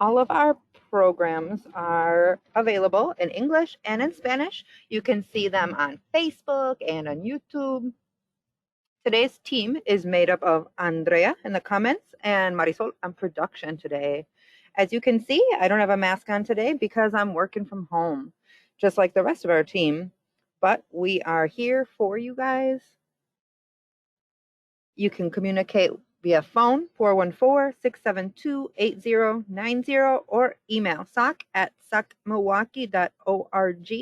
All of our programs are available in English and in Spanish. You can see them on Facebook and on YouTube. Today's team is made up of Andrea in the comments and Marisol on production today. As you can see, I don't have a mask on today because I'm working from home, just like the rest of our team. But we are here for you guys. You can communicate via phone, 414-672-8090, or email soc@socmilwaukee.org,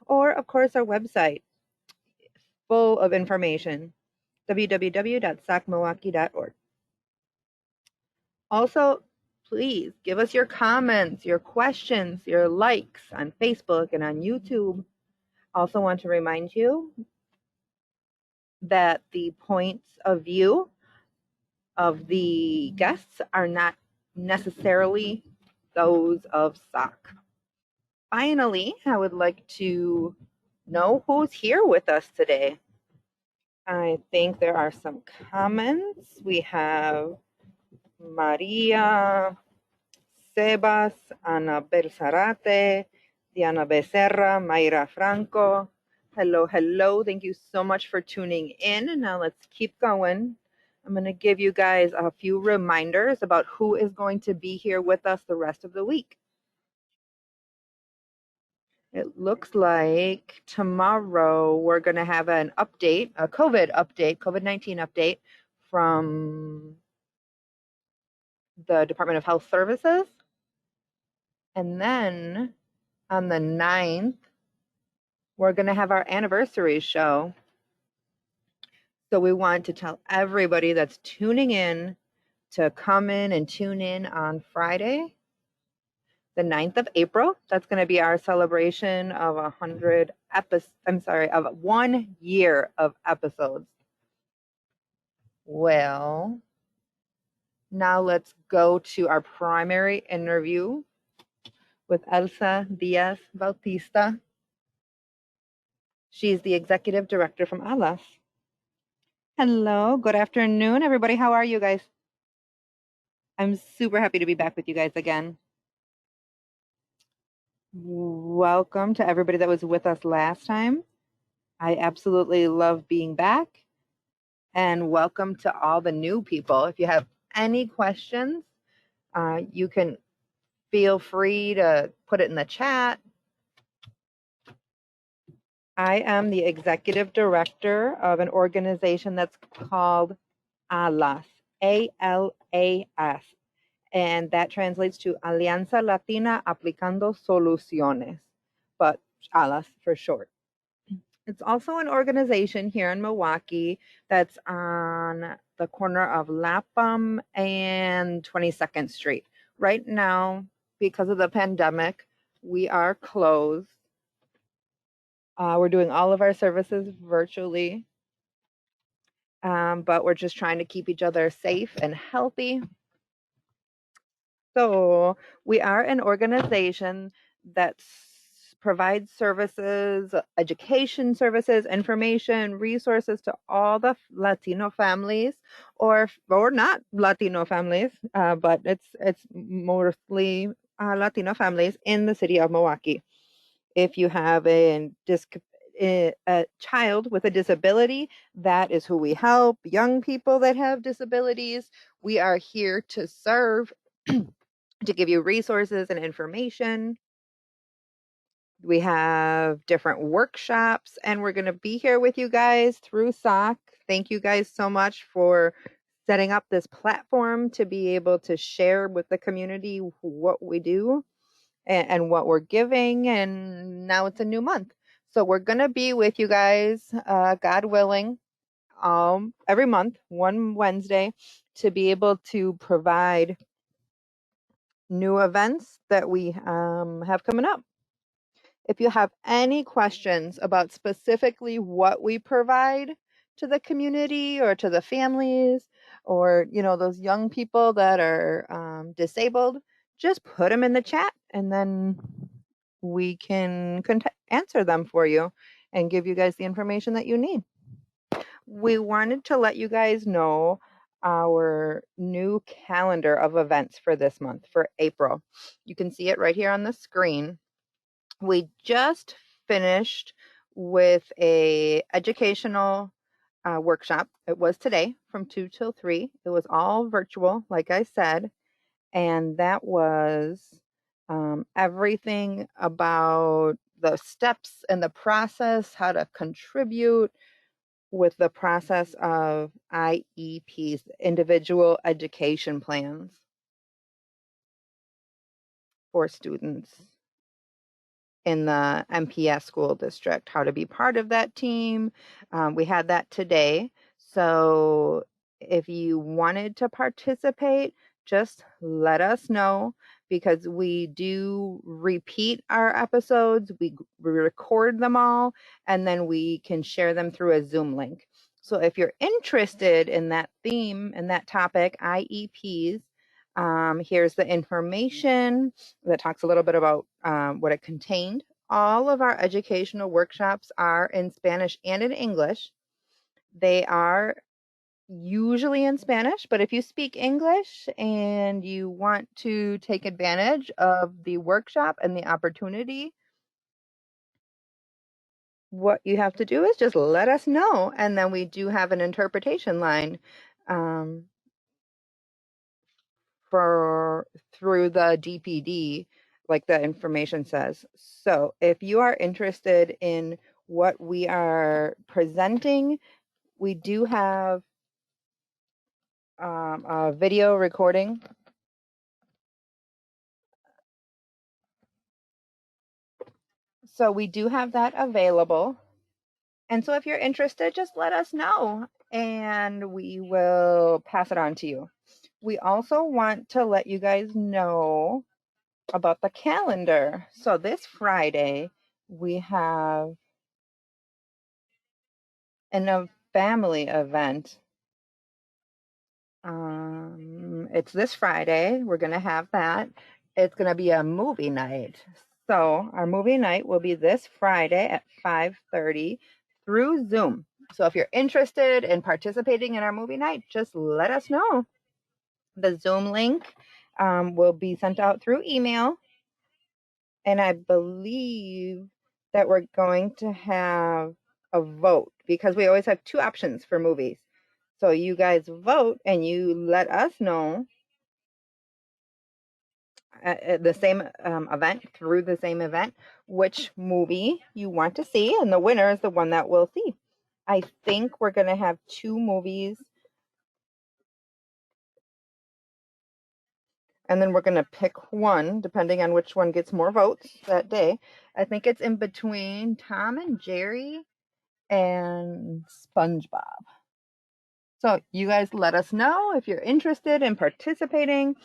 or, of course, our website, full of information, www.socmilwaukee.org. Also, please give us your comments, your questions, your likes on Facebook and on YouTube. Also want to remind you that the points of view of the guests are not necessarily those of SOC. Finally, I would like to know who's here with us today. I think there are some comments. We have Maria, Sebas, Ana Belzarate, Diana Becerra, Mayra Franco. Hello, hello. Thank you so much for tuning in. Now let's keep going. I'm going to give you guys a few reminders about who is going to be here with us the rest of the week. It looks like tomorrow we're going to have an update, a COVID-19 update from the Department of Health Services. And then on the 9th, we're going to have our anniversary show. So we want to tell everybody that's tuning in to come in and tune in on Friday, the 9th of April. That's going to be our celebration of 1 year of episodes. Well, now let's go to our primary interview with Elsa Diaz-Bautista. She's the executive director from ALAS. Hello, good afternoon, everybody. How are you guys? I'm super happy to be back with you guys again. Welcome to everybody that was with us last time. I absolutely love being back. And welcome to all the new people. If you have any questions, you can feel free to put it in the chat. I am the executive director of an organization that's called ALAS, A-L-A-S. And that translates to Alianza Latina Aplicando Soluciones, but ALAS for short. It's also an organization here in Milwaukee that's on the corner of Lapham and 22nd Street. Right now, because of the pandemic, we are closed. We're doing all of our services virtually, but we're just trying to keep each other safe and healthy. So we are an organization that provides services, education services, information, resources to all the Latino families, or not Latino families, but it's mostly Latino families in the city of Milwaukee. If you have a child with a disability, that is who we help. Young people that have disabilities, we are here to serve. To give you resources and information. We have different workshops, and we're going to be here with you guys through SOC. Thank you guys so much for setting up this platform to be able to share with the community what we do and what we're giving. And now it's a new month. So we're going to be with you guys, God willing, every month, one Wednesday, to be able to provide new events that we have coming up. If you have any questions about specifically what we provide to the community or to the families, or those young people that are disabled, just put them in the chat, and then we can answer them for you and give you guys the information that you need. We wanted to let you guys know our new calendar of events for this month, for April. You can see it right here on the screen. We just finished with a educational workshop. It was today from 2 till 3. It was all virtual, like I said, and that was everything about the steps and the process, how to contribute with the process of IEPs, individual education plans for students in the MPS school district, how to be part of that team. We had that today. So if you wanted to participate, just let us know, because we do repeat our episodes. We record them all, and then we can share them through a Zoom link. So if you're interested in that theme and that topic, IEPs, here's the information that talks a little bit about what it contained. All of our educational workshops are in Spanish and in English. They are usually in Spanish, but if you speak English and you want to take advantage of the workshop and the opportunity, what you have to do is just let us know, and then we do have an interpretation line um, for through the DPD, like the information says. So if you are interested in what we are presenting, we do have a video recording. So we do have that available. And so if you're interested, just let us know and we will pass it on to you. We also want to let you guys know about the calendar. So this Friday, we have a family event. It's this Friday. We're going to have that. It's going to be a movie night. So our movie night will be this Friday at 5:30 through Zoom. So if you're interested in participating in our movie night, just let us know. The Zoom link will be sent out through email. And I believe that we're going to have a vote, because we always have two options for movies. So you guys vote and you let us know at the same event, through the same event, which movie you want to see, and the winner is the one that we'll see. I think we're going to have two movies, and then we're going to pick one depending on which one gets more votes that day. I think it's in between Tom and Jerry and SpongeBob. So you guys let us know if you're interested in participating.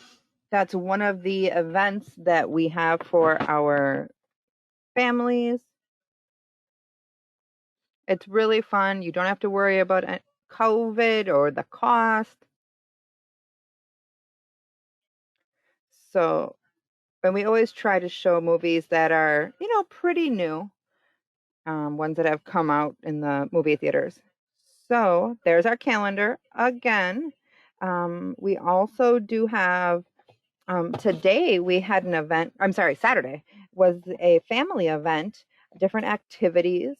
That's one of the events that we have for our families. It's really fun. You don't have to worry about COVID or the cost. So, and we always try to show movies that are, pretty new, ones that have come out in the movie theaters. So there's our calendar again. We also do have, today we had an event. I'm sorry, Saturday was a family event, different activities.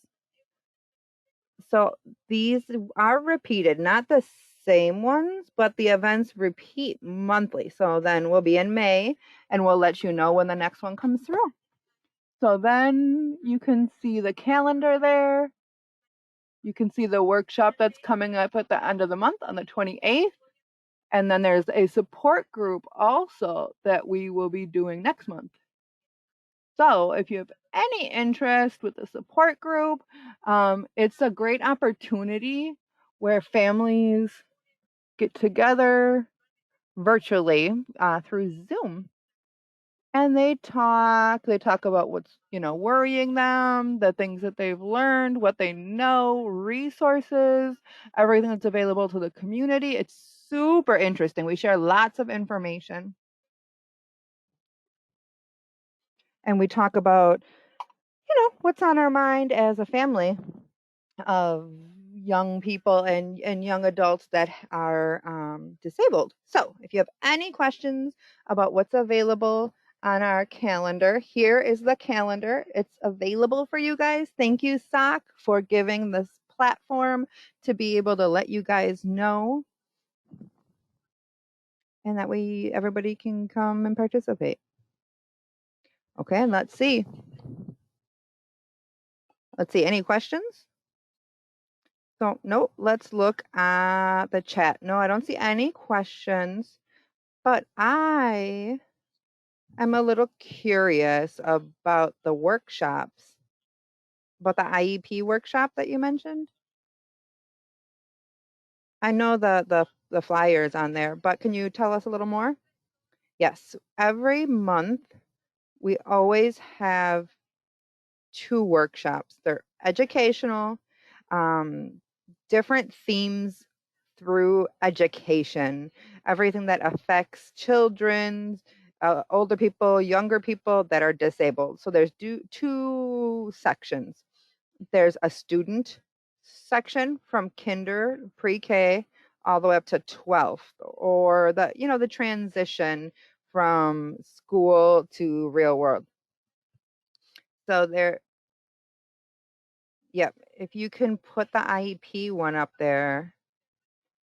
So these are repeated, not the same ones, but the events repeat monthly. So then we'll be in May and we'll let you know when the next one comes through. So then you can see the calendar there. You can see the workshop that's coming up at the end of the month on the 28th. And then there's a support group also that we will be doing next month. So if you have any interest with the support group, it's a great opportunity where families get together virtually through Zoom, and they talk about what's worrying them, the things that they've learned, what they know, resources, everything that's available to the community. It's super interesting. We share lots of information, and we talk about what's on our mind as a family of young people and young adults that are disabled. So if you have any questions about what's available on our calendar, here is the calendar. It's available for you guys. Thank you, SOC, for giving this platform to be able to let you guys know. And that way everybody can come and participate. Okay, and let's see. Any questions? So, no, let's look at the chat. No, I don't see any questions, but I am a little curious about the workshops, about the IEP workshop that you mentioned. I know the flyer is on there, but can you tell us a little more? Yes, every month we always have 2 workshops. They're educational, different themes through education, everything that affects children, older people, younger people that are disabled. So there's 2 sections. There's a student section from kinder, pre-K, all the way up to 12th, or the transition from school to real world. So yep, if you can put the IEP one up there,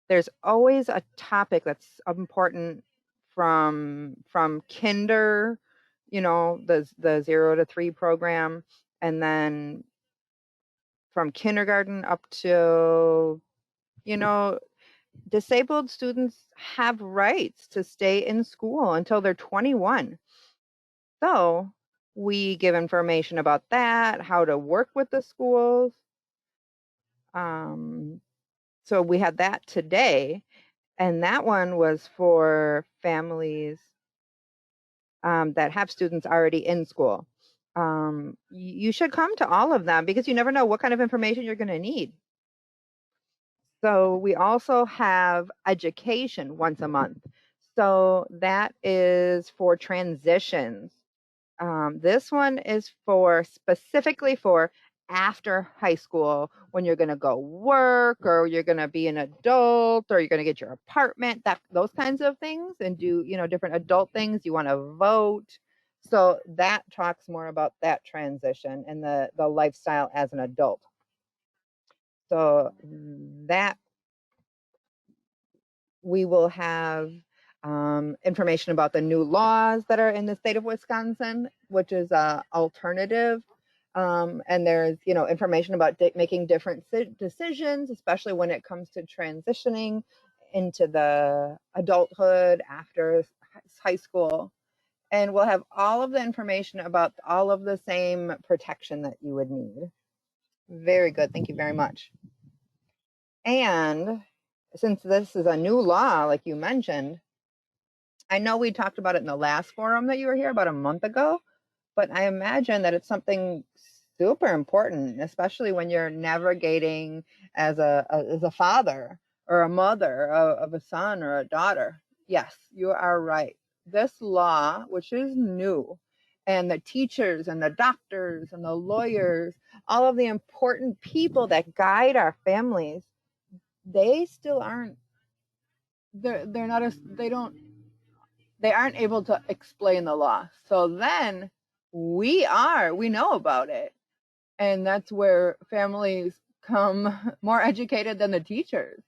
there's always a topic that's important from kinder, the 0 to 3 program, and then from kindergarten up to, disabled students have rights to stay in school until they're 21. So we give information about that, how to work with the schools. So we had that today, and that one was for families that have students already in school. You should come to all of them because you never know what kind of information you're going to need. So we also have education once a month. So that is for transitions. This one is specifically for after high school, when you're going to go work, or you're going to be an adult, or you're going to get your apartment, those kinds of things, and do different adult things. You want to vote. So that talks more about that transition and the lifestyle as an adult. So that we will have information about the new laws that are in the state of Wisconsin, which is alternative. And there's, information about making different decisions, especially when it comes to transitioning into the adulthood after high school. And we'll have all of the information about all of the same protection that you would need. Very good. Thank you very much. And since this is a new law, like you mentioned, I know we talked about it in the last forum that you were here about a month ago, but I imagine that it's something super important, especially when you're navigating as a father or a mother of a son or a daughter. Yes, you are right. This law, which is new, and the teachers and the doctors and the lawyers, all of the important people that guide our families, they still aren't, they're not as, they aren't able to explain the law. So then we know about it. And that's where families come more educated than the teachers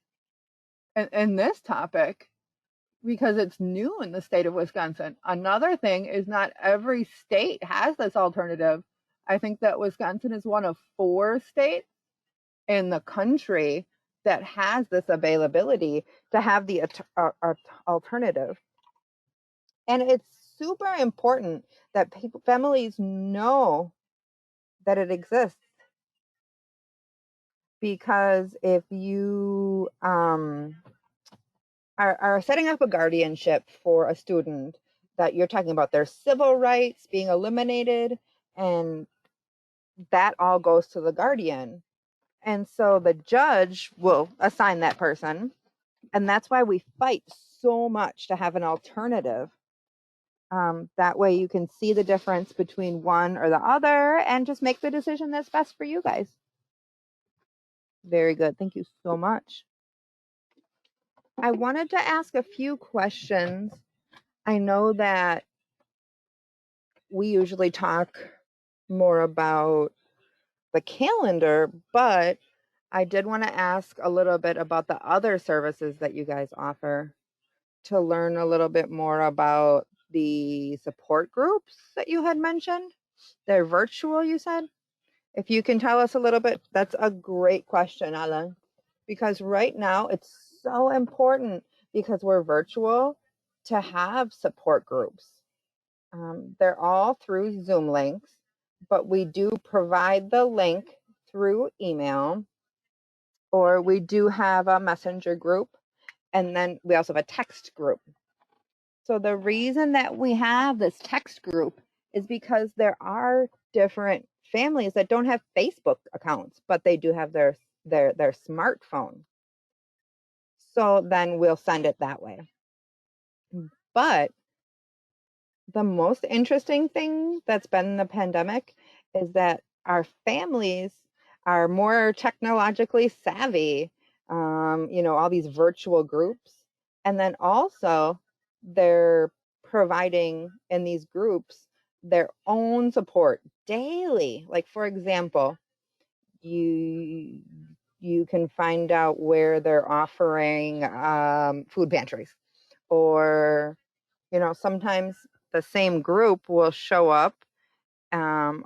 in this topic, because it's new in the state of Wisconsin. Another thing is not every state has this alternative. I think that Wisconsin is one of 4 states in the country that has this availability to have the alternative. And it's super important that families know that it exists, because if you are setting up a guardianship for a student, that you're talking about their civil rights being eliminated, and that all goes to the guardian. And so the judge will assign that person. And that's why we fight so much to have an alternative. That way you can see the difference between one or the other and just make the decision that's best for you guys. Very good. Thank you so much. I wanted to ask a few questions. I know that we usually talk more about the calendar, but I did want to ask a little bit about the other services that you guys offer to learn a little bit more about the support groups that you had mentioned. They're virtual, you said? If you can tell us a little bit, that's a great question, Alan, because right now it's so important because we're virtual to have support groups. They're all through Zoom links, but we do provide the link through email, or we do have a messenger group, and then we also have a text group. So the reason that we have this text group is because there are different families that don't have Facebook accounts, but they do have their smartphone. So then we'll send it that way. But the most interesting thing that's been in the pandemic is that our families are more technologically savvy, all these virtual groups. And then also, they're providing in these groups their own support daily. Like, for example, you you can find out where they're offering food pantries, or sometimes the same group will show up, and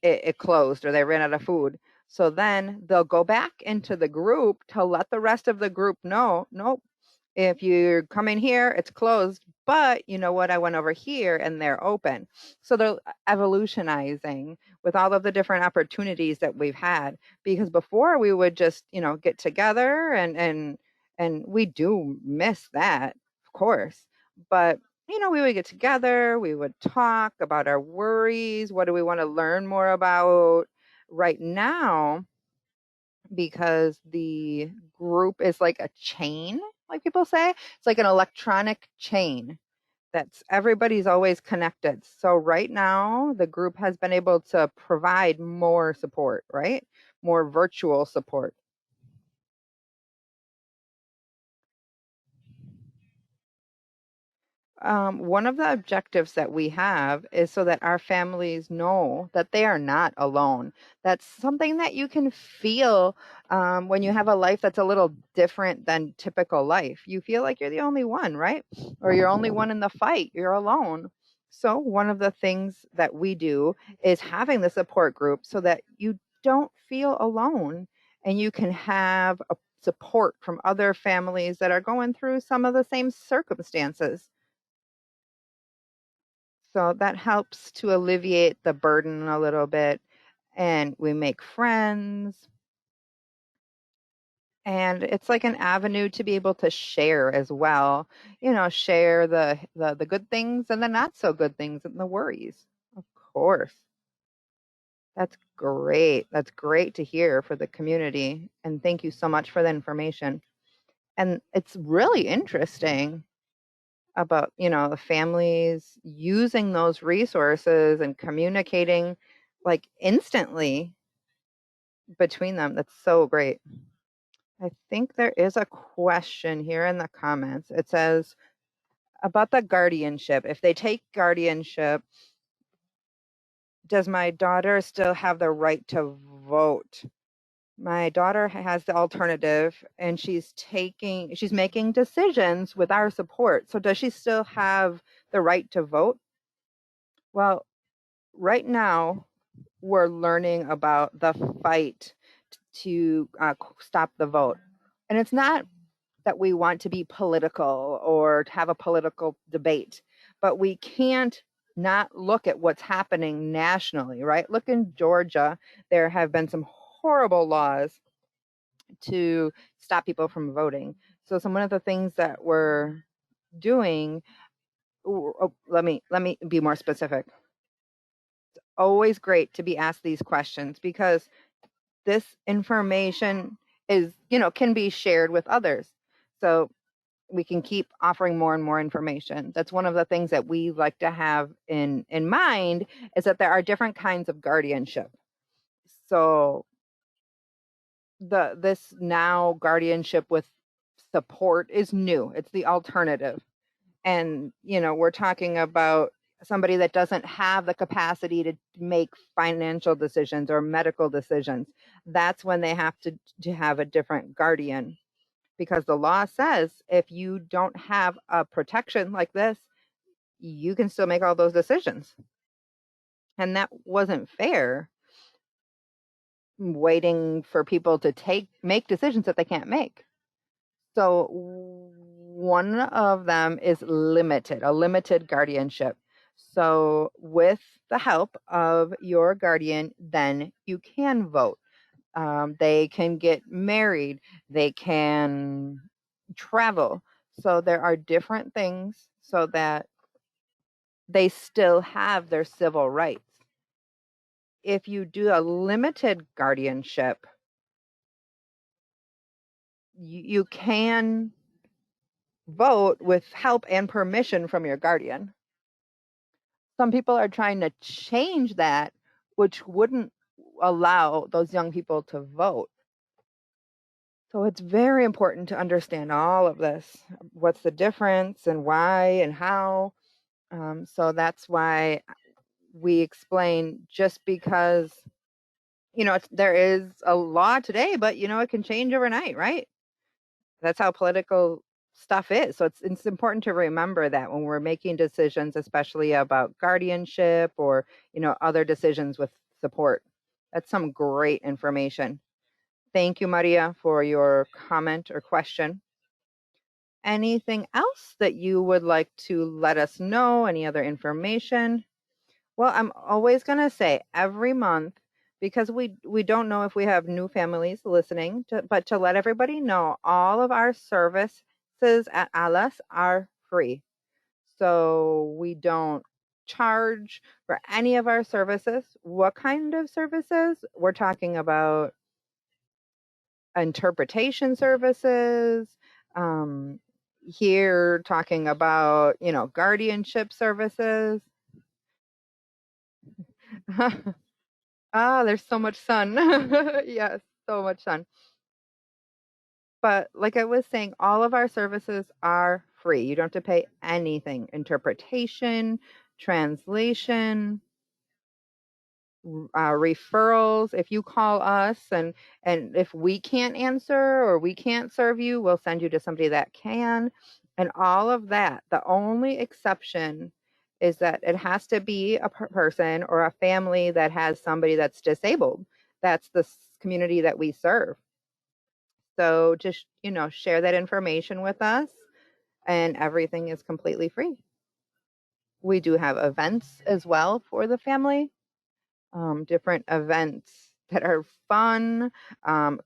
it closed or they ran out of food. So then they'll go back into the group to let the rest of the group know, nope, if you come in here, it's closed, but you know what? I went over here and they're open. So they're evolutionizing with all of the different opportunities that we've had. Because before we would just, get together, and we do miss that, of course. But we would get together, we would talk about our worries. What do we want to learn more about right now? Because the group is like a chain, like people say. It's like an electronic chain that's everybody's always connected. So right now, the group has been able to provide more support, right? More virtual support. One of the objectives that we have is so that our families know that they are not alone. That's something that you can feel when you have a life that's a little different than typical life. You feel like you're the only one, right? Or you're only one in the fight. You're alone. So, one of the things that we do is having the support group so that you don't feel alone and you can have a support from other families that are going through some of the same circumstances. So that helps to alleviate the burden a little bit. And we make friends. And it's like an avenue to be able to share as well. Share the good things and the not so good things and the worries. Of course. That's great. That's great to hear for the community. And thank you so much for the information. And it's really interesting about the families using those resources and communicating like instantly between them. That's so great. I think there is a question here in the comments. It says about the guardianship. If they take guardianship, does my daughter still have the right to vote? My daughter has the alternative, and she's making decisions with our support. So does she still have the right to vote? Well, right now, we're learning about the fight to stop the vote. And it's not that we want to be political or to have a political debate, but we can't not look at what's happening nationally, right? Look in Georgia, there have been some horrible laws to stop people from voting. So some of the things that we're doing, let me be more specific. Always great to be asked these questions because this information is, can be shared with others. So we can keep offering more and more information. That's one of the things that we like to have in mind, is that there are different kinds of guardianship. So this now guardianship with support is new. It's the alternative. And, we're talking about somebody that doesn't have the capacity to make financial decisions or medical decisions. That's when they have to have a different guardian, because the law says if you don't have a protection like this, you can still make all those decisions. And that wasn't fair, waiting for people to make decisions that they can't make. So one of them is a limited guardianship. So with the help of your guardian, then you can vote. They can get married. They can travel. So there are different things so that they still have their civil rights. If you do a limited guardianship, you can vote with help and permission from your guardian. Some people are trying to change that, which wouldn't allow those young people to vote. So it's very important to understand all of this. What's the difference and why and how? So that's why we explain, just because, there is a law today, but, it can change overnight, right? That's how political stuff is. So it's important to remember that when we're making decisions, especially about guardianship or, other decisions with support. That's some great information. Thank you, Maria, for your comment or question. Anything else that you would like to let us know? Any other information? Well, I'm always going to say every month, because we don't know if we have new families listening, but to let everybody know, all of our services at Alas are free. So we don't charge for any of our services. What kind of services? We're talking about interpretation services, here talking about, guardianship services. Ah, there's so much sun. Yes, so much sun. But like I was saying, all of our services are free. You don't have to pay anything. Interpretation, translation, referrals. If you call us and if we can't answer or we can't serve you, we'll send you to somebody that can. And all of that. The only exception is that it has to be a person or a family that has somebody that's disabled. That's the community that we serve. So just, share that information with us, and everything is completely free. We do have events as well for the family, different events that are fun,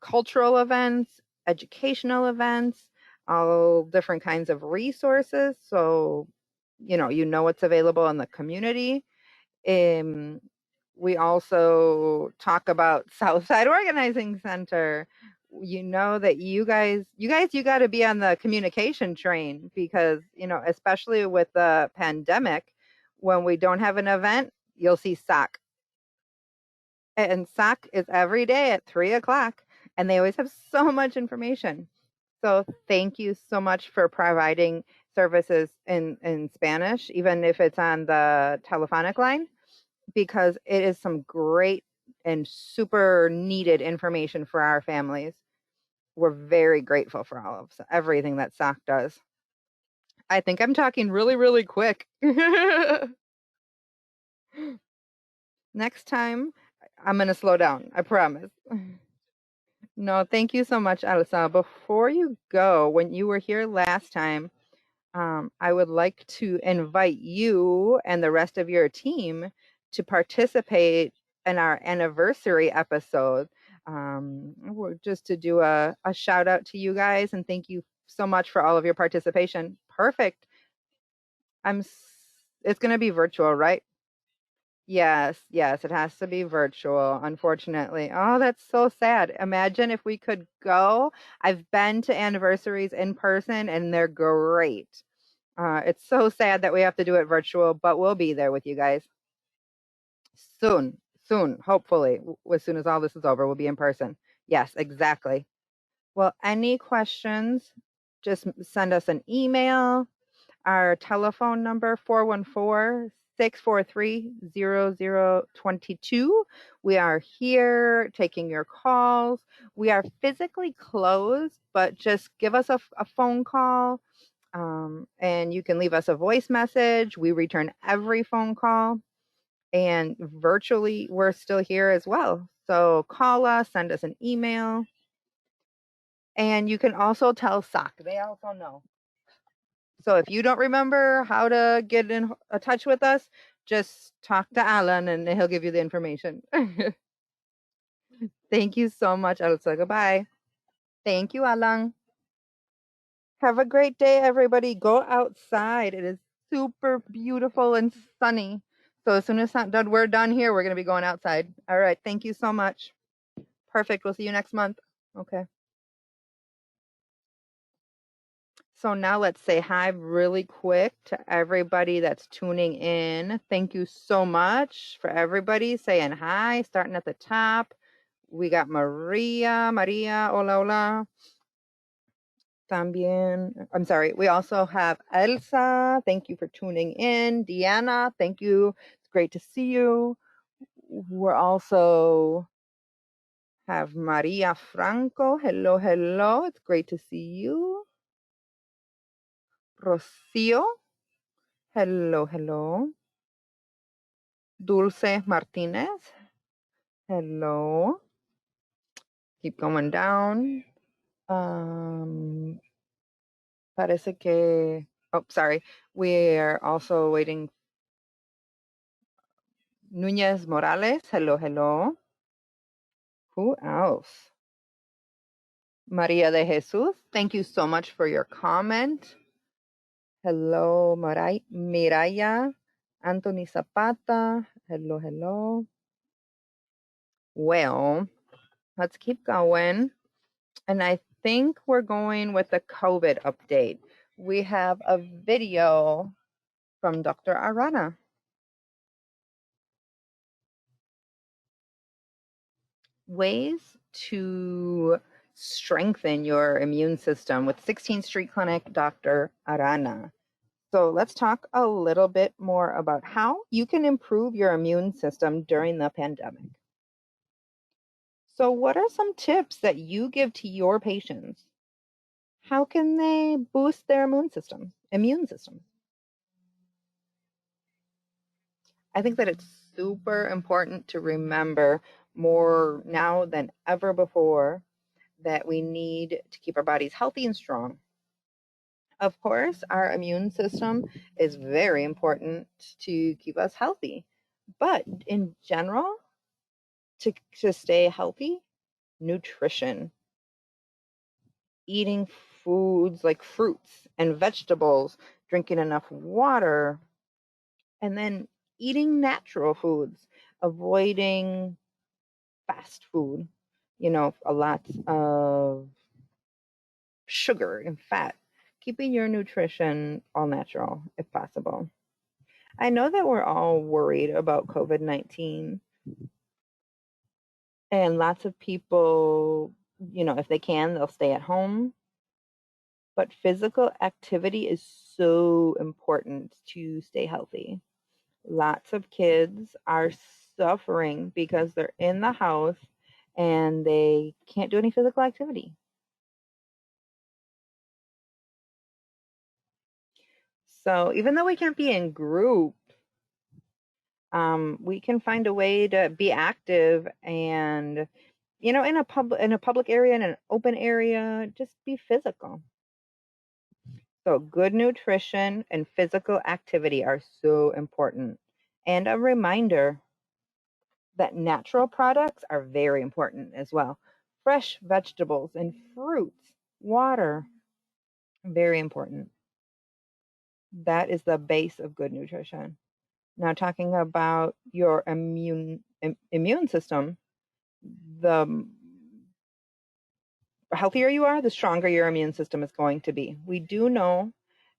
cultural events, educational events, all different kinds of resources. So, you know what's available in the community. Um, we also talk about Southside Organizing Center. You know that you got to be on the communication train, because, especially with the pandemic, when we don't have an event, you'll see SOC. And SOC is every day at 3:00, and they always have so much information. So thank you so much for providing services in Spanish, even if it's on the telephonic line, because it is some great and super needed information for our families. We're very grateful for everything that SOC does. I think I'm talking really, really quick. Next time, I'm going to slow down. I promise. No, thank you so much, Elsa. Before you go, when you were here last time, I would like to invite you and the rest of your team to participate in our anniversary episode. Just to do a shout out to you guys and thank you so much for all of your participation. Perfect. It's going to be virtual, right? Yes, yes, it has to be virtual, unfortunately. Oh, that's so sad. Imagine if we could go. I've been to anniversaries in person and they're great. It's so sad that we have to do it virtual, but we'll be there with you guys soon, soon, hopefully. As soon as all this is over, we'll be in person. Yes, exactly. Well, any questions, just send us an email. Our telephone number, 414-643-0022. We are here taking your calls. We are physically closed, but just give us a phone call, and you can leave us a voice message. We return every phone call. And virtually, we're still here as well. So call us, send us an email. And you can also tell SOC. They also know. So if you don't remember how to get in touch with us, just talk to Alan and he'll give you the information. Thank you so much, Elsa. Goodbye. Thank you, Alan. Have a great day, everybody. Go outside. It is super beautiful and sunny. So as soon as we're done here, we're going to be going outside. All right. Thank you so much. Perfect. We'll see you next month. Okay. So now let's say hi really quick to everybody that's tuning in. Thank you so much for everybody saying hi, starting at the top. We got Maria, hola, hola. También, I'm sorry. We also have Elsa. Thank you for tuning in. Diana, thank you. It's great to see you. We're also have Maria Franco. Hello, hello. It's great to see you. Rocio. Hello, hello. Dulce Martinez. Hello. Keep going down. Parece que. Oh, sorry. We're also waiting. Nunez Morales. Hello, hello. Who else? Maria de Jesus. Thank you so much for your comment. Hello, Miraya. Anthony Zapata. Hello, hello. Well, let's keep going. And I think we're going with the COVID update. We have a video from Dr. Arana. Ways to strengthen your immune system with 16th Street Clinic, Dr. Arana. So let's talk a little bit more about how you can improve your immune system during the pandemic. So what are some tips that you give to your patients? How can they boost their immune system? I think that it's super important to remember more now than ever before that we need to keep our bodies healthy and strong. Of course, our immune system is very important to keep us healthy. But in general, to stay healthy, nutrition, eating foods like fruits and vegetables, drinking enough water, and then eating natural foods, avoiding fast food, a lot of sugar and fat, keeping your nutrition all natural if possible. I know that we're all worried about COVID-19, and lots of people, if they can, they'll stay at home. But physical activity is so important to stay healthy. Lots of kids are suffering because they're in the house and they can't do any physical activity. So even though we can't be in group, we can find a way to be active and, in a public area, in an open area, just be physical. So good nutrition and physical activity are so important. And a reminder that natural products are very important as well. Fresh vegetables and fruits, water, very important. That is the base of good nutrition. Now, talking about your immune system, the healthier you are, the stronger your immune system is going to be. We do know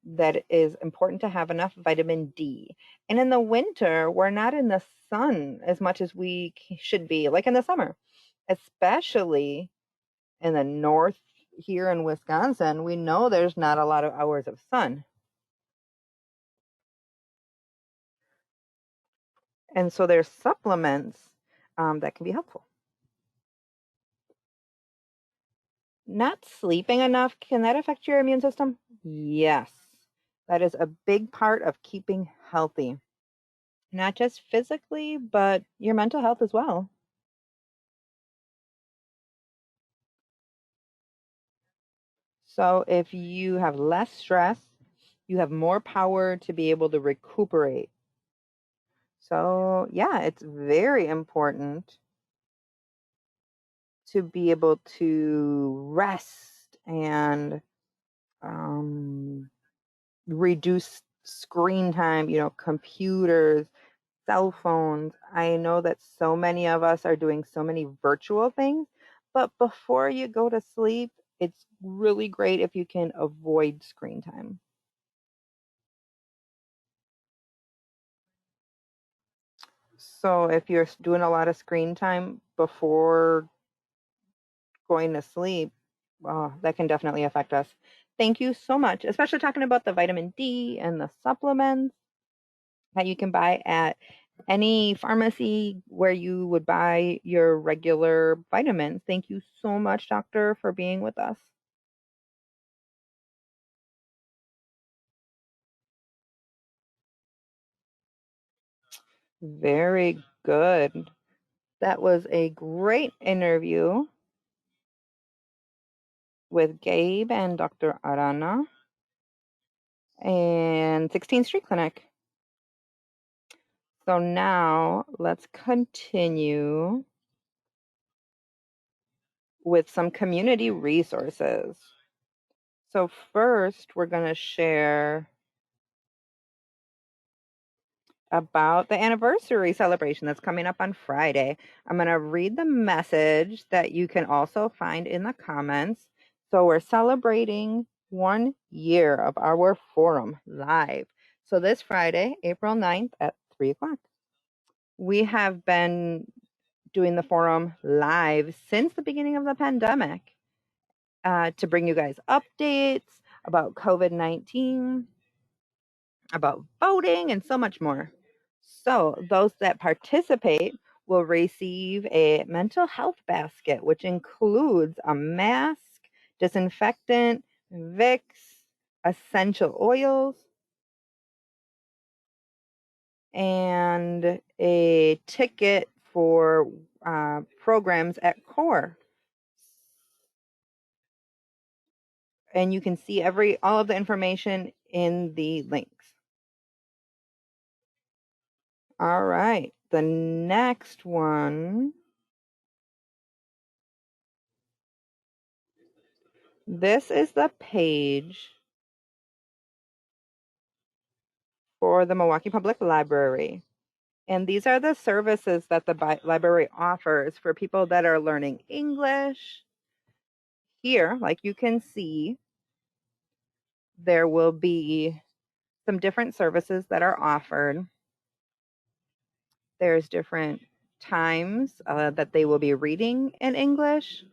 that it is important to have enough vitamin D. And in the winter, we're not in the sun as much as we should be, like in the summer, especially in the north here in Wisconsin, we know there's not a lot of hours of sun. And so there's supplements that can be helpful. Not sleeping enough, can that affect your immune system? Yes. That is a big part of keeping healthy. Not just physically, but your mental health as well. So if you have less stress, you have more power to be able to recuperate. So, yeah, it's very important to be able to rest and reduce screen time, computers, cell phones. I know that so many of us are doing so many virtual things, but before you go to sleep, it's really great if you can avoid screen time. So if you're doing a lot of screen time before going to sleep, that can definitely affect us. Thank you so much, especially talking about the vitamin D and the supplements that you can buy at any pharmacy where you would buy your regular vitamins. Thank you so much, doctor, for being with us. Very good. That was a great interview with Gabe and Dr. Arana and 16th Street Clinic. So now let's continue with some community resources. So first, we're going to share about the anniversary celebration that's coming up on Friday. I'm going to read the message that you can also find in the comments. So we're celebrating 1 year of our forum live. So this Friday, April 9th at 3 o'clock. We have been doing the forum live since the beginning of the pandemic to bring you guys updates about COVID-19, about voting, and so much more. So those that participate will receive a mental health basket, which includes a mask, disinfectant, Vicks, essential oils, and a ticket for programs at CORE. And you can see all of the information in the links. All right, the next one. This is the page for the Milwaukee Public Library. And these are the services that the library offers for people that are learning English. Here, like you can see, there will be some different services that are offered. There's different times that they will be reading in English.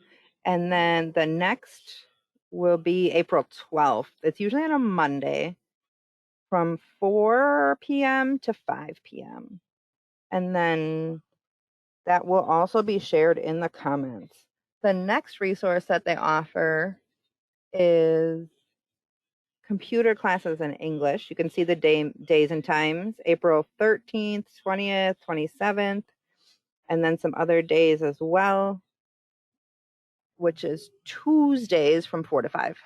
And then the next will be April 12th. It's usually on a Monday from 4 p.m. to 5 p.m. And then that will also be shared in the comments. The next resource that they offer is computer classes in English. You can see the days and times, April 13th, 20th, 27th, and then some other days as well, which is Tuesdays from 4 to 5.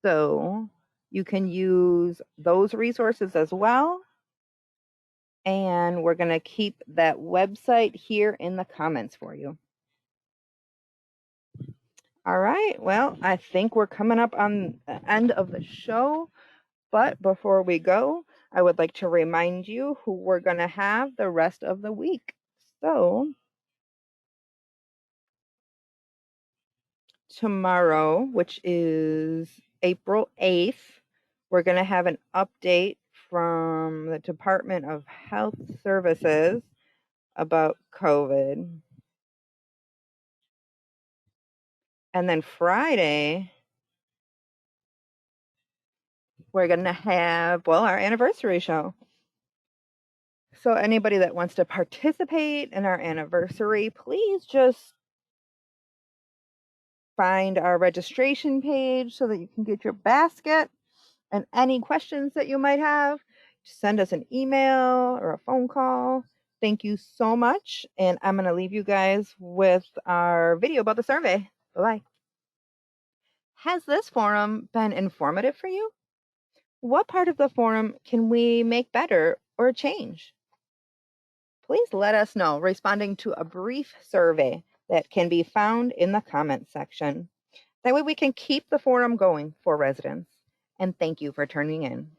So you can use those resources as well. And we're going to keep that website here in the comments for you. All right. Well, I think we're coming up on the end of the show. But before we go, I would like to remind you who we're going to have the rest of the week. So tomorrow, which is April 8th, we're going to have an update from the Department of Health Services about COVID. And then Friday, we're going to have, well, our anniversary show. So anybody that wants to participate in our anniversary, please just find our registration page so that you can get your basket. And any questions that you might have, send us an email or a phone call. Thank you so much. And I'm going to leave you guys with our video about the survey. Bye-bye. Has this forum been informative for you? What part of the forum can we make better or change? Please let us know responding to a brief survey that can be found in the comments section. That way we can keep the forum going for residents. And thank you for tuning in.